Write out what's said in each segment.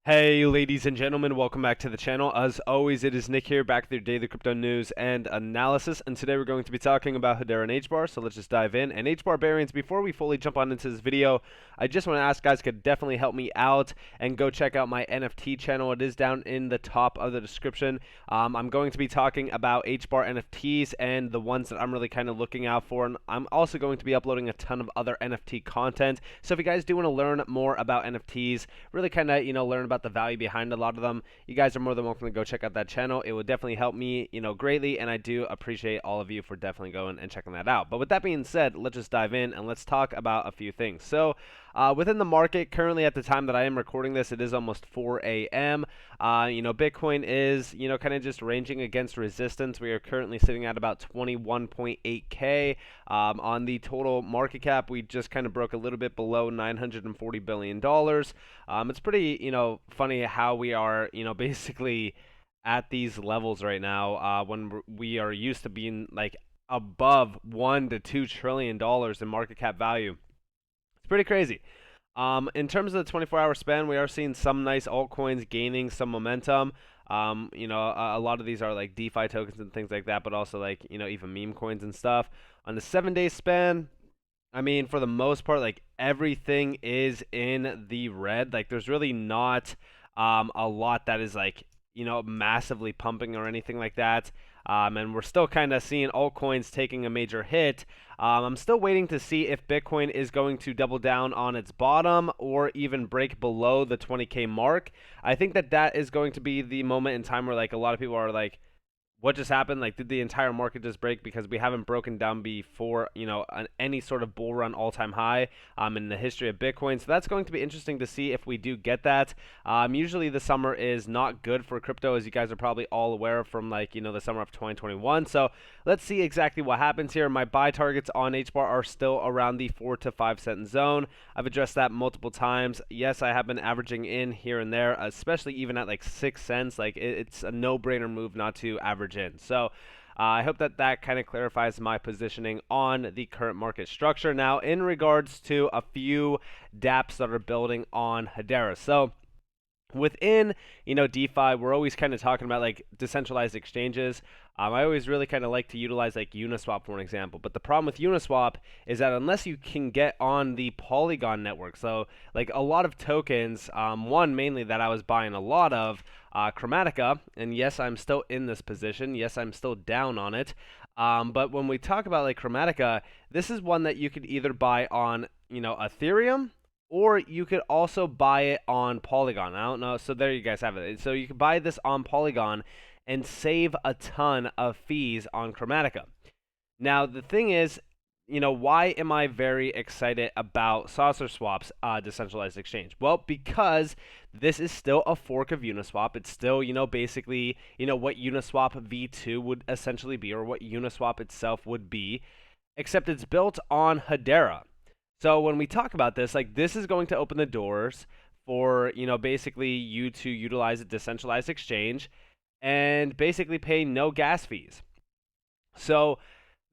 Hey ladies and gentlemen, welcome back to the channel. As always, it is Nick here, back with your daily crypto news and analysis, and today we're going to be talking about Hedera and Hbar, so let's just dive in. And Hbar variants, before we fully jump on into this video, I just want to ask guys, could definitely help me out and go check out my NFT channel. It is down in the top of the description. I'm going to be talking about Hbar NFTs and the ones that I'm really kind of looking out for, and I'm also going to be uploading a ton of other NFT content. So if you guys do want to learn more about NFTs, really kind of, learn about the value behind a lot of them, you guys are more than welcome to go check out that channel. It would definitely help me, greatly, and I do appreciate all of you for definitely going and checking that out. But with that being said, let's just dive in and let's talk about a few things. So within the market, currently at the time that I am recording this, it is almost 4 a.m. Bitcoin is, kind of just ranging against resistance. We are currently sitting at about 21.8K. On the total market cap, we just kind of broke a little bit below $940 billion. It's pretty, funny how we are, basically at these levels right now when we are used to being like above $1 to $2 trillion in market cap value. It's pretty crazy. In terms of the 24-hour span, we are seeing some nice altcoins gaining some momentum. A lot of these are like DeFi tokens and things like that, but also like, even meme coins and stuff. On the 7-day span, I mean, for the most part, like everything is in the red. Like there's really not a lot that is like, massively pumping or anything like that. And we're still kind of seeing altcoins taking a major hit. I'm still waiting to see if Bitcoin is going to double down on its bottom or even break below the 20K mark. I think that is going to be the moment in time where like a lot of people are like, what just happened? Like, did the entire market just break? Because we haven't broken down before, any sort of bull run all-time high in the history of Bitcoin. So that's going to be interesting to see if we do get that. Usually the summer is not good for crypto, as you guys are probably all aware from like, the summer of 2021. So let's see exactly what happens here. My buy targets on Hbar are still around the 4 to 5 cent zone. I've addressed that multiple times. Yes, I have been averaging in here and there, especially even at like 6 cents. Like it's a no-brainer move not to average in. So I hope that kind of clarifies my positioning on the current market structure. Now, in regards to a few dApps that are building on Hedera. So within, DeFi, we're always kind of talking about like decentralized exchanges. I always really kind of like to utilize like Uniswap for an example. But the problem with Uniswap is that unless you can get on the Polygon network, so like a lot of tokens, one mainly that I was buying a lot of, Chromatica, and yes, I'm still in this position. Yes, I'm still down on it. But when we talk about like Chromatica, this is one that you could either buy on, Ethereum, or you could also buy it on Polygon. I don't know. So there you guys have it. So you can buy this on Polygon and save a ton of fees on Chromatica. Now, the thing is, why am I very excited about SaucerSwap's decentralized exchange? Well, because this is still a fork of Uniswap. It's still, basically, what Uniswap v2 would essentially be, or what Uniswap itself would be, except it's built on Hedera. So when we talk about this, like this is going to open the doors for, basically you to utilize a decentralized exchange and basically pay no gas fees. So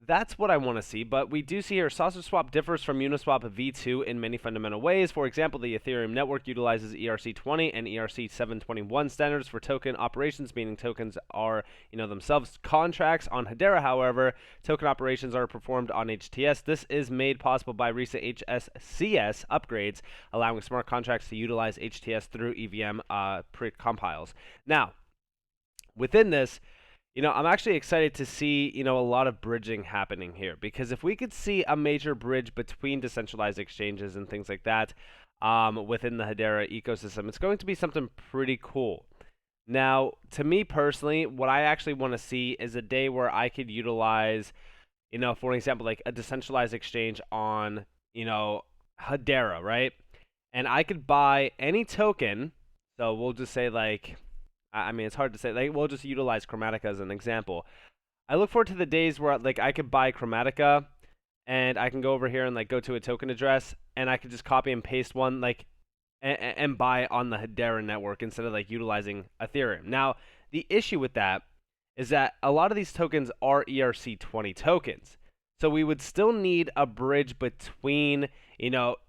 that's what I want to see, but we do see here SaucerSwap differs from Uniswap v2 in many fundamental ways. For example, the Ethereum network utilizes ERC20 and ERC721 standards for token operations, meaning tokens are, themselves contracts. On Hedera, however, token operations are performed on HTS. This is made possible by recent HSCS upgrades, allowing smart contracts to utilize HTS through EVM pre-compiles. Now, within this, I'm actually excited to see, a lot of bridging happening here, because if we could see a major bridge between decentralized exchanges and things like that within the Hedera ecosystem, it's going to be something pretty cool. Now, to me personally, what I actually want to see is a day where I could utilize, for example, like a decentralized exchange on, Hedera, right? And I could buy any token. So we'll just say like, I mean, it's hard to say. Like, we'll just utilize Chromatica as an example. I look forward to the days where like I could buy Chromatica, and I can go over here and like go to a token address, and I could just copy and paste one like and buy it on the Hedera network instead of like utilizing Ethereum. Now, the issue with that is that a lot of these tokens are ERC20 tokens. So we would still need a bridge between,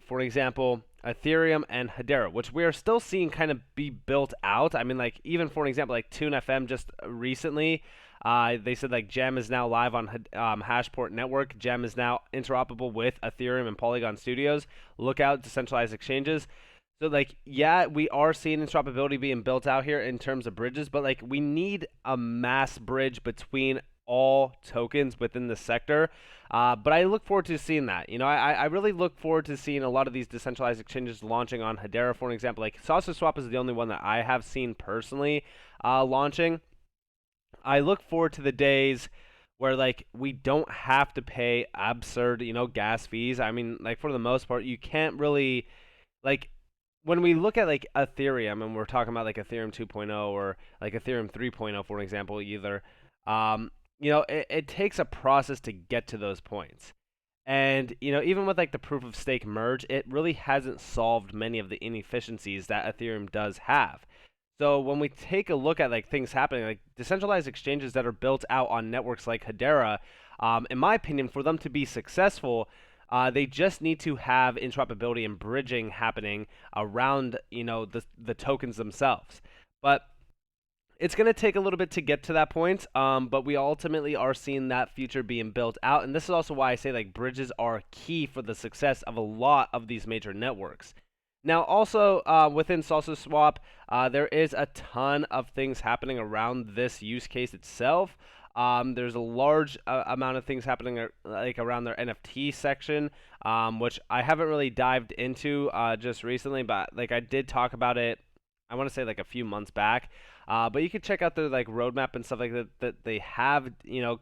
for example, Ethereum, and Hedera, which we are still seeing kind of be built out. I mean, like, even for an example, like Tune FM just recently, they said like Gem is now live on Hashport Network. Gem is now interoperable with Ethereum and Polygon Studios. Look out, decentralized exchanges. So, like, yeah, we are seeing interoperability being built out here in terms of bridges, but like we need a mass bridge between all tokens within the sector. But I look forward to seeing that. You know, I really look forward to seeing a lot of these decentralized exchanges launching on Hedera, for an example. Like SaucerSwap is the only one that I have seen personally launching. I look forward to the days where like we don't have to pay absurd, gas fees. I mean, like for the most part, you can't really like when we look at like Ethereum and we're talking about like Ethereum 2.0 or like Ethereum 3.0 for an example, either it takes a process to get to those points. And even with like the proof of stake merge, it really hasn't solved many of the inefficiencies that Ethereum does have. So when we take a look at like things happening, like decentralized exchanges that are built out on networks like Hedera, in my opinion, for them to be successful, they just need to have interoperability and bridging happening around the tokens themselves. But it's going to take a little bit to get to that point, but we ultimately are seeing that future being built out. And this is also why I say like bridges are key for the success of a lot of these major networks. Now, also within SaucerSwap, there is a ton of things happening around this use case itself. There's a large amount of things happening like around their NFT section, which I haven't really dived into just recently, but like I did talk about it. I want to say like a few months back. But you could check out their like roadmap and stuff like that they have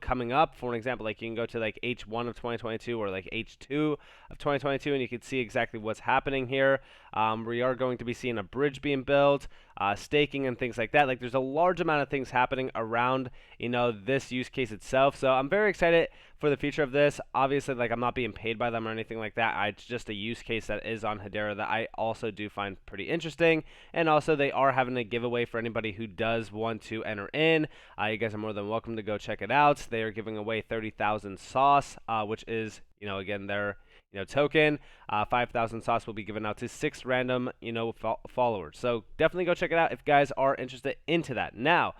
coming up. For an example, like you can go to like H1 of 2022 or like H2 of 2022, and you can see exactly what's happening here. We are going to be seeing a bridge being built, staking and things like that. Like there's a large amount of things happening around this use case itself. So I'm very excited for the future of this. Obviously, like I'm not being paid by them or anything like that. It's just a use case that is on Hedera that I also do find pretty interesting. And also they are having a giveaway for anybody who does want to enter in. You guys are more than welcome to go check it out. They are giving away 30,000 sauce, which is again their token. 5,000 sauce will be given out to 6 random followers. So definitely go check it out if you guys are interested into that. Now,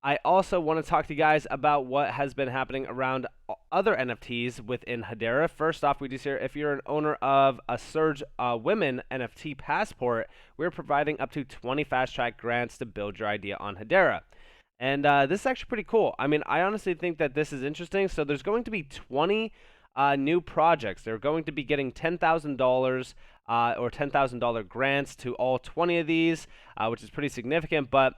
I also want to talk to you guys about what has been happening around other NFTs within Hedera. First off, we do see if you're an owner of a Surge Women NFT passport, we're providing up to 20 fast track grants to build your idea on Hedera. And this is actually pretty cool. I mean, I honestly think that this is interesting. So there's going to be 20 new projects. They're going to be getting $10,000 or $10,000 grants to all 20 of these, which is pretty significant. But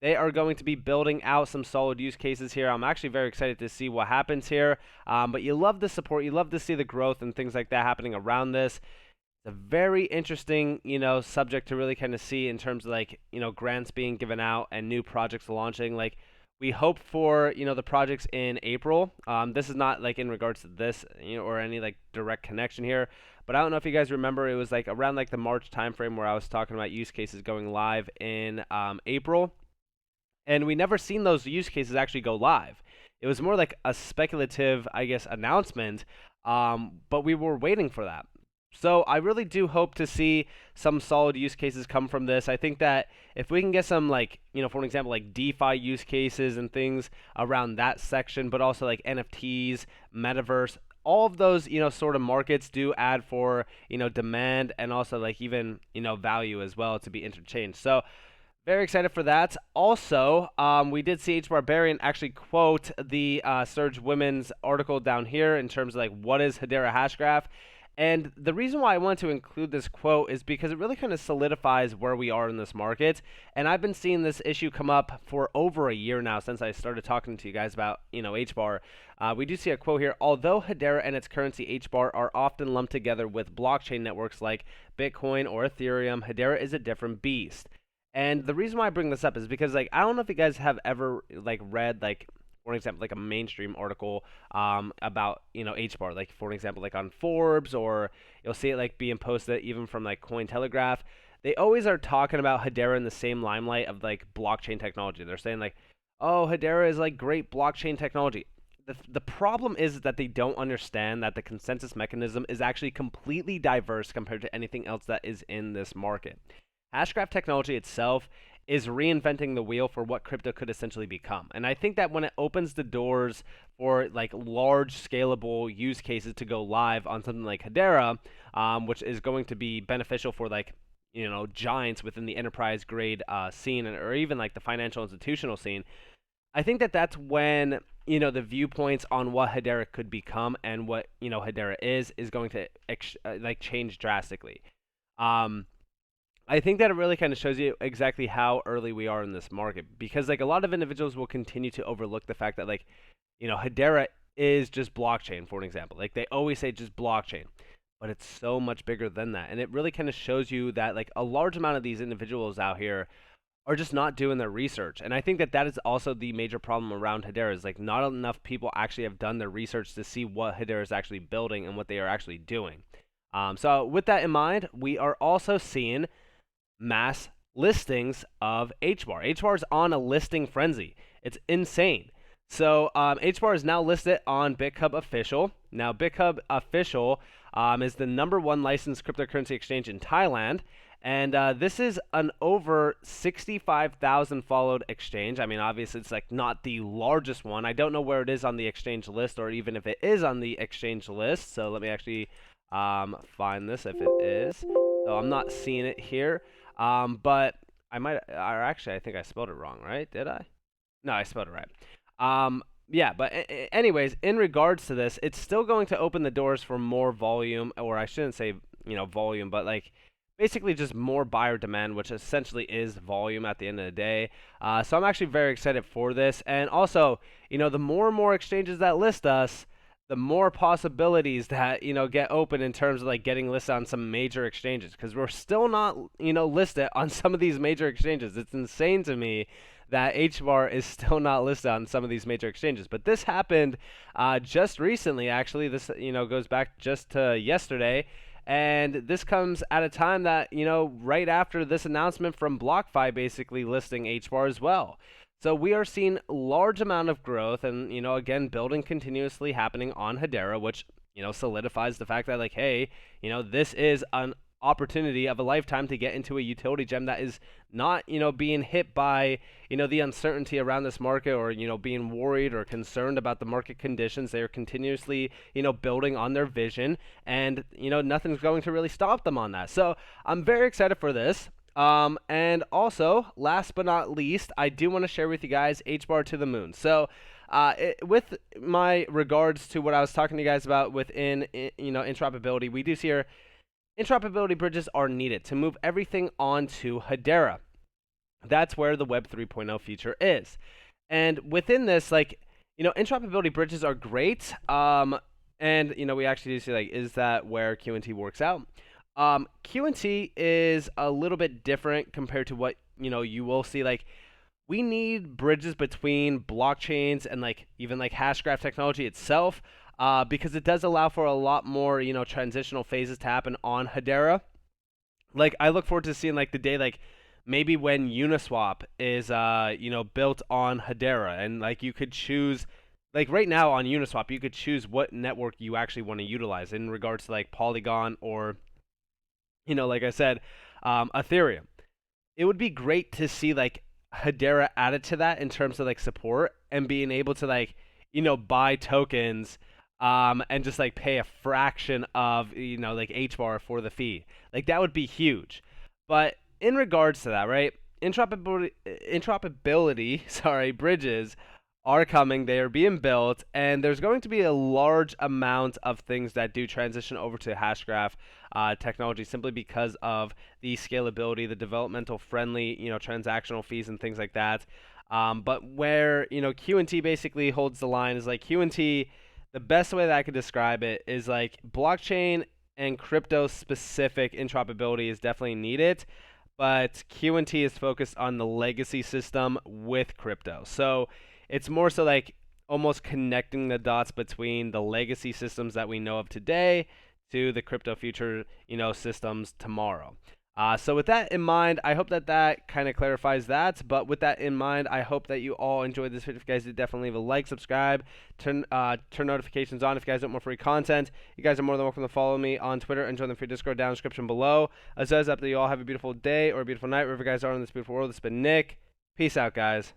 they are going to be building out some solid use cases here. I'm actually very excited to see what happens here. But you love the support. You love to see the growth and things like that happening around this. It's a very interesting, subject to really kind of see in terms of like, grants being given out and new projects launching. Like we hope for, the projects in April. This is not like in regards to this, or any like direct connection here. But I don't know if you guys remember, it was like around like the March timeframe where I was talking about use cases going live in April. And we never seen those use cases actually go live. It was more like a speculative, I guess, announcement, but we were waiting for that. So I really do hope to see some solid use cases come from this. I think that if we can get some like, for an example, like DeFi use cases and things around that section, but also like NFTs, metaverse, all of those, sort of markets do add for, demand and also like even, value as well to be interchanged. So very excited for that. Also, we did see Hbar actually quote the Surge Women's article down here in terms of like what is Hedera Hashgraph. And the reason why I want to include this quote is because it really kind of solidifies where we are in this market. And I've been seeing this issue come up for over a year now since I started talking to you guys about, Hbar. We do see a quote here. Although Hedera and its currency Hbar are often lumped together with blockchain networks like Bitcoin or Ethereum, Hedera is a different beast. And the reason why I bring this up is because, like, I don't know if you guys have ever, like, read, like, for example, like a mainstream article about, Hbar, like, for example, like on Forbes, or you'll see it, like, being posted even from, like, Cointelegraph. They always are talking about Hedera in the same limelight of, like, blockchain technology. They're saying, like, oh, Hedera is, like, great blockchain technology. the problem is that they don't understand that the consensus mechanism is actually completely diverse compared to anything else that is in this market. Hashgraph technology itself is reinventing the wheel for what crypto could essentially become. And I think that when it opens the doors for like large scalable use cases to go live on something like Hedera, which is going to be beneficial for like giants within the enterprise grade scene or even like the financial institutional scene, I think that that's when the viewpoints on what Hedera could become and what Hedera is going to like change drastically. Um, I think that it really kind of shows you exactly how early we are in this market because like a lot of individuals will continue to overlook the fact that like Hedera is just blockchain, for an example. Like they always say just blockchain, but it's so much bigger than that, and it really kind of shows you that like a large amount of these individuals out here are just not doing their research. And I think that that is also the major problem around Hedera is like not enough people actually have done their research to see what Hedera is actually building and what they are actually doing. So with that in mind, we are also seeing mass listings of Hbar. Hbar is on a listing frenzy. It's insane. So Hbar is now listed on BitHub Official. Now BitHub Official is the #1 licensed cryptocurrency exchange in Thailand. And this is an over 65,000 followed exchange. I mean, obviously, it's like not the largest one. I don't know where it is on the exchange list, or even if it is on the exchange list. So let me actually find this if it is. So I'm not seeing it here, but I might. Or actually, I think I spelled it wrong, right? Did I? No, I spelled it right. Yeah, but anyways, in regards to this, it's still going to open the doors for more volume, or I shouldn't say volume, but like basically just more buyer demand, which essentially is volume at the end of the day. So I'm actually very excited for this. And also, the more and more exchanges that list us, the more possibilities that, get open in terms of like getting listed on some major exchanges, because we're still not, listed on some of these major exchanges. It's insane to me that Hbar is still not listed on some of these major exchanges. But this happened just recently, actually. This, goes back just to yesterday. And this comes at a time that, right after this announcement from BlockFi basically listing Hbar as well. So we are seeing large amount of growth and, again, building continuously happening on Hedera, which, solidifies the fact that, like, hey, this is an opportunity of a lifetime to get into a utility gem that is not, being hit by, the uncertainty around this market or, being worried or concerned about the market conditions. They are continuously, building on their vision and, nothing's going to really stop them on that. So I'm very excited for this. And also, last but not least, I do want to share with you guys Hbar to the moon. So, with my regards to what I was talking to you guys about within, interoperability, we do see here interoperability bridges are needed to move everything onto Hedera. That's where the Web 3.0 feature is. And within this, like, interoperability bridges are great. And, we actually do see, like, is that where QNT works out? QNT is a little bit different compared to what, you will see. Like, we need bridges between blockchains and, like, even, like, Hashgraph technology itself. Because it does allow for a lot more, transitional phases to happen on Hedera. Like, I look forward to seeing, like, the day, like, maybe when Uniswap is, built on Hedera. And, like, you could choose, like, right now on Uniswap, you could choose what network you actually want to utilize in regards to, like, Polygon or, like I said, Ethereum. It would be great to see, like, Hedera added to that in terms of, like, support and being able to, like, buy tokens and just like pay a fraction of like Hbar for the fee. Like that would be huge. But in regards to that, right? Interoperability, sorry, bridges are coming. They are being built, and there's going to be a large amount of things that do transition over to Hashgraph technology simply because of the scalability, the developmental friendly, transactional fees and things like that. But where QNT basically holds the line is like QNT. The best way that I could describe it is like blockchain and crypto specific interoperability is definitely needed, but QNT is focused on the legacy system with crypto. So it's more so like almost connecting the dots between the legacy systems that we know of today to the crypto future, systems tomorrow. So with that in mind, I hope that that kind of clarifies that. But with that in mind, I hope that you all enjoyed this video. If you guys did, definitely leave a like, subscribe, turn notifications on if you guys want more free content. You guys are more than welcome to follow me on Twitter and join the free Discord down in the description below. As always, after you all have a beautiful day or a beautiful night, wherever you guys are in this beautiful world. It's been Nick. Peace out, guys.